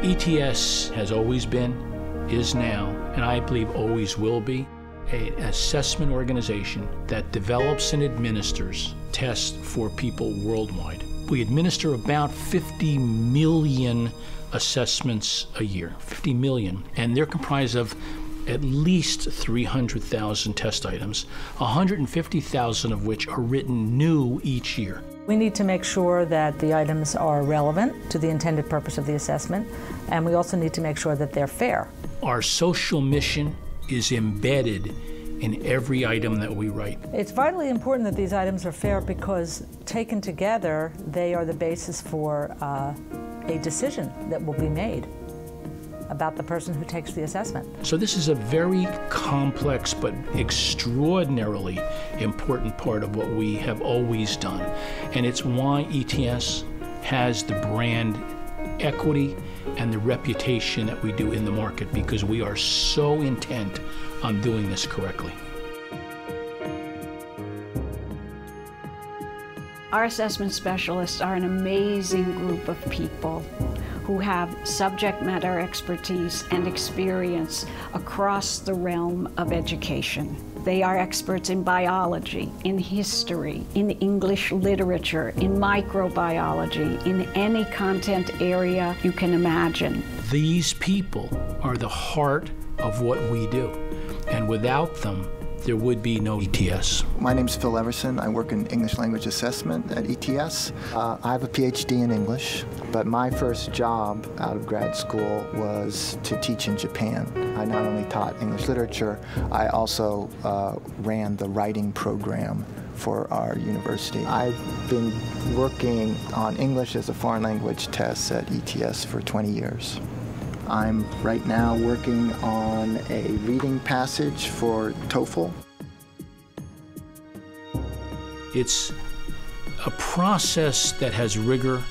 ETS has always been, is now, and I believe always will be, an assessment organization that develops and administers tests for people worldwide. We administer about 50 million assessments a year, 50 million, and they're comprised of at least 300,000 test items, 150,000 of which are written new each year. We need to make sure that the items are relevant to the intended purpose of the assessment, and we also need to make sure that they're fair. Our social mission is embedded in every item that we write. It's vitally important that these items are fair because taken together, they are the basis for a decision that will be made about the person who takes the assessment. So this is a very complex but extraordinarily important part of what we have always done. And it's why ETS has the brand equity and the reputation that we do in the market, because we are so intent on doing this correctly. Our assessment specialists are an amazing group of people who have subject matter expertise and experience across the realm of education. They are experts in biology, in history, in English literature, in microbiology, in any content area you can imagine. These people are the heart of what we do, and without them, there would be no ETS. My name's Phil Everson. I work in English language assessment at ETS. I have a PhD in English, but my first job out of grad school was to teach in Japan. I not only taught English literature, I also ran the writing program for our university. I've been working on English as a foreign language tests at ETS for 20 years. I'm right now working on a reading passage for TOEFL. It's a process that has rigor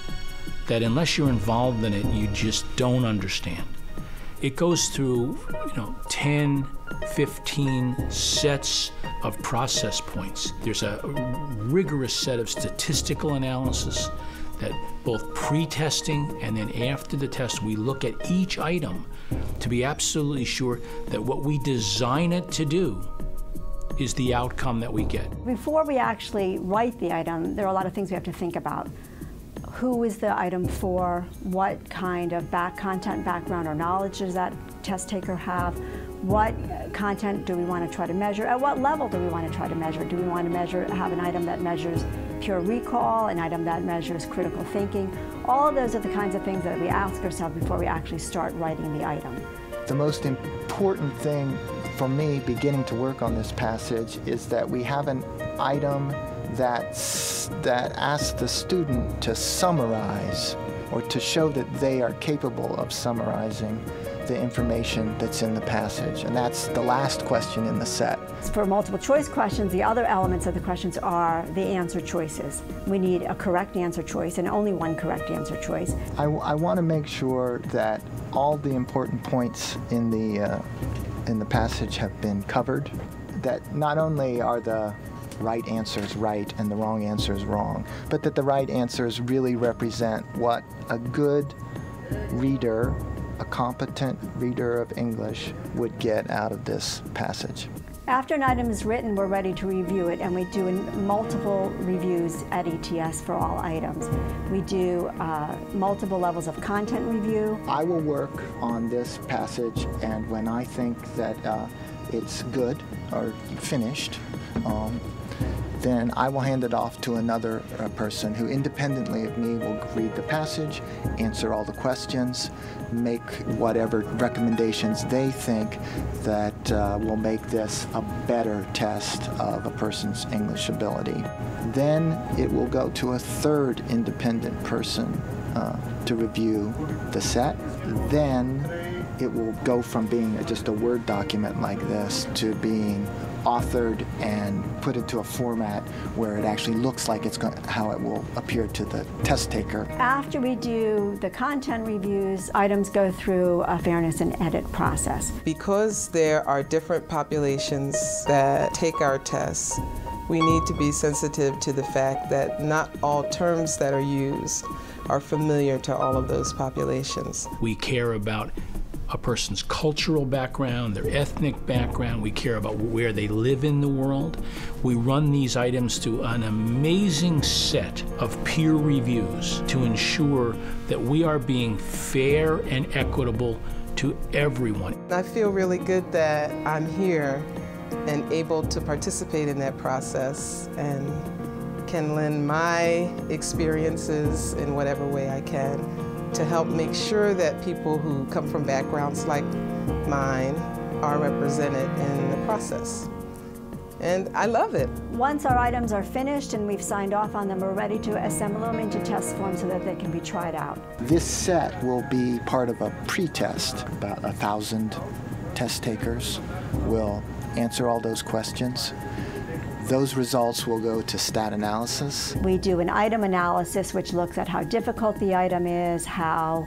that unless you're involved in it, you just don't understand. It goes through, 10, 15 sets of process points. There's a rigorous set of statistical analysis that both pre-testing and then after the test, we look at each item to be absolutely sure that what we design it to do is the outcome that we get. Before we actually write the item, there are a lot of things we have to think about. Who is the item for? What kind of content, background, or knowledge does that test taker have? What content do we want to try to measure? At what level do we want to try to measure? Do we want to have an item that measures pure recall, an item that measures critical thinking? All of those are the kinds of things that we ask ourselves before we actually start writing the item. The most important thing for me beginning to work on this passage is that we have an item that asks the student to summarize or to show that they are capable of summarizing the information that's in the passage, and that's the last question in the set. For multiple choice questions, the other elements of the questions are the answer choices. We need a correct answer choice and only one correct answer choice. I want to make sure that all the important points in the passage have been covered, that not only are the right answers right and the wrong answers wrong, but that the right answers really represent what a good reader, a competent reader of English would get out of this passage. After an item is written, we're ready to review it, and we do multiple reviews at ETS for all items. We do multiple levels of content review. I will work on this passage, and when I think that it's good or finished, then I will hand it off to another person who independently of me will read the passage, answer all the questions, make whatever recommendations they think that will make this a better test of a person's English ability. Then it will go to a third independent person to review the set. Then it will go from being just a Word document like this to being authored and put into a format where it actually looks like how it will appear to the test taker. After we do the content reviews, items go through a fairness and edit process. Because there are different populations that take our tests, we need to be sensitive to the fact that not all terms that are used are familiar to all of those populations. We care about a person's cultural background, their ethnic background. We care about where they live in the world. We run these items through an amazing set of peer reviews to ensure that we are being fair and equitable to everyone. I feel really good that I'm here and able to participate in that process and can lend my experiences in whatever way I can to help make sure that people who come from backgrounds like mine are represented in the process. And I love it. Once our items are finished and we've signed off on them, we're ready to assemble them into test forms so that they can be tried out. This set will be part of a pre-test. About 1,000 test takers will answer all those questions. Those results will go to stat analysis. We do an item analysis, which looks at how difficult the item is, how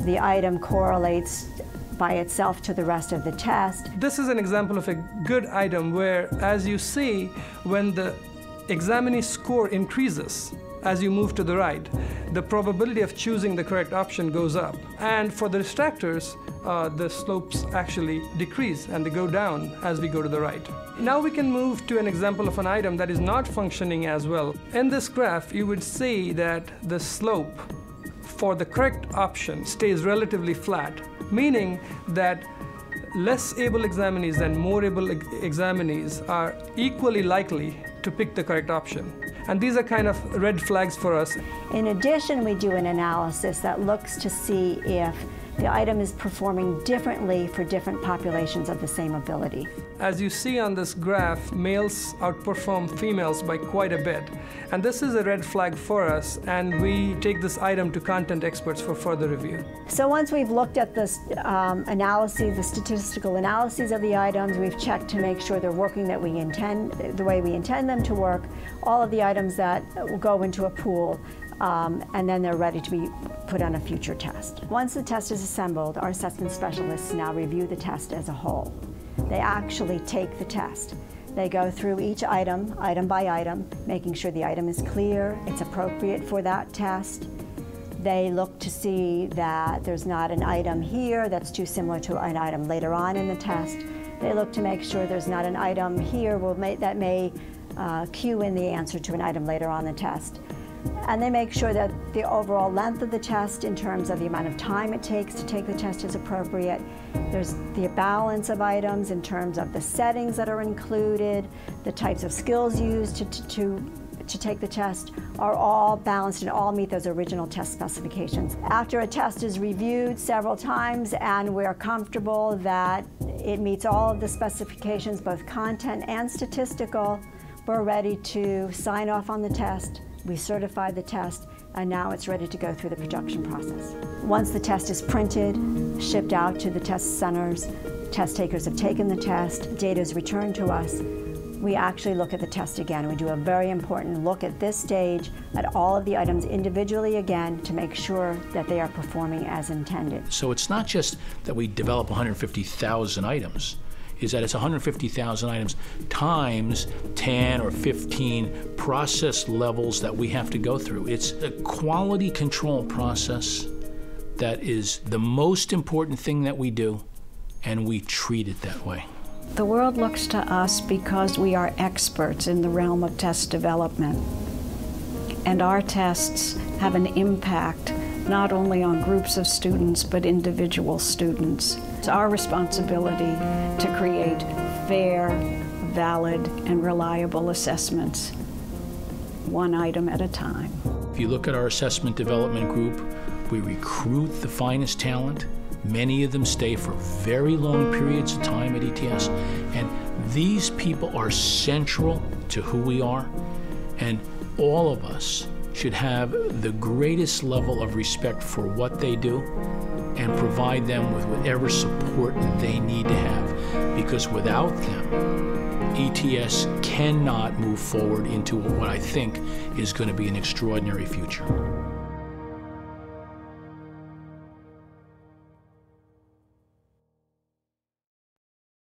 the item correlates by itself to the rest of the test. This is an example of a good item where, as you see, when the examinee score increases as you move to the right, the probability of choosing the correct option goes up. And for the distractors, the slopes actually decrease and they go down as we go to the right. Now we can move to an example of an item that is not functioning as well. In this graph, you would see that the slope for the correct option stays relatively flat, meaning that less able examinees and more able examinees are equally likely to pick the correct option. And these are kind of red flags for us. In addition, we do an analysis that looks to see if the item is performing differently for different populations of the same ability. As you see on this graph, males outperform females by quite a bit. And this is a red flag for us, and we take this item to content experts for further review. So once we've looked at the analyses, the statistical analyses of the items, we've checked to make sure they're working the way we intend them to work, all of the items that will go into a pool, and then they're ready to be put on a future test. Once the test is assembled, our assessment specialists now review the test as a whole. They actually take the test. They go through each item, item by item, making sure the item is clear, it's appropriate for that test. They look to see that there's not an item here that's too similar to an item later on in the test. They look to make sure there's not an item here that may cue in the answer to an item later on in the test. And they make sure that the overall length of the test in terms of the amount of time it takes to take the test is appropriate. There's the balance of items in terms of the settings that are included, the types of skills used to take the test are all balanced and all meet those original test specifications. After a test is reviewed several times and we're comfortable that it meets all of the specifications, both content and statistical, we're ready to sign off on the test. We certify the test, and now it's ready to go through the production process. Once the test is printed, shipped out to the test centers, test takers have taken the test, data is returned to us, we actually look at the test again. We do a very important look at this stage at all of the items individually again to make sure that they are performing as intended. So it's not just that we develop 150,000 items, is that it's 150,000 items times 10 or 15 process levels that we have to go through. It's a quality control process that is the most important thing that we do, and we treat it that way. The world looks to us because we are experts in the realm of test development. And our tests have an impact not only on groups of students, but individual students. It's our responsibility to create fair, valid, and reliable assessments. one item at a time. If you look at our assessment development group, we recruit the finest talent. Many of them stay for very long periods of time at ETS, and these people are central to who we are, and all of us should have the greatest level of respect for what they do and provide them with whatever support they need to have, because without them, ETS cannot move forward into what I think is going to be an extraordinary future.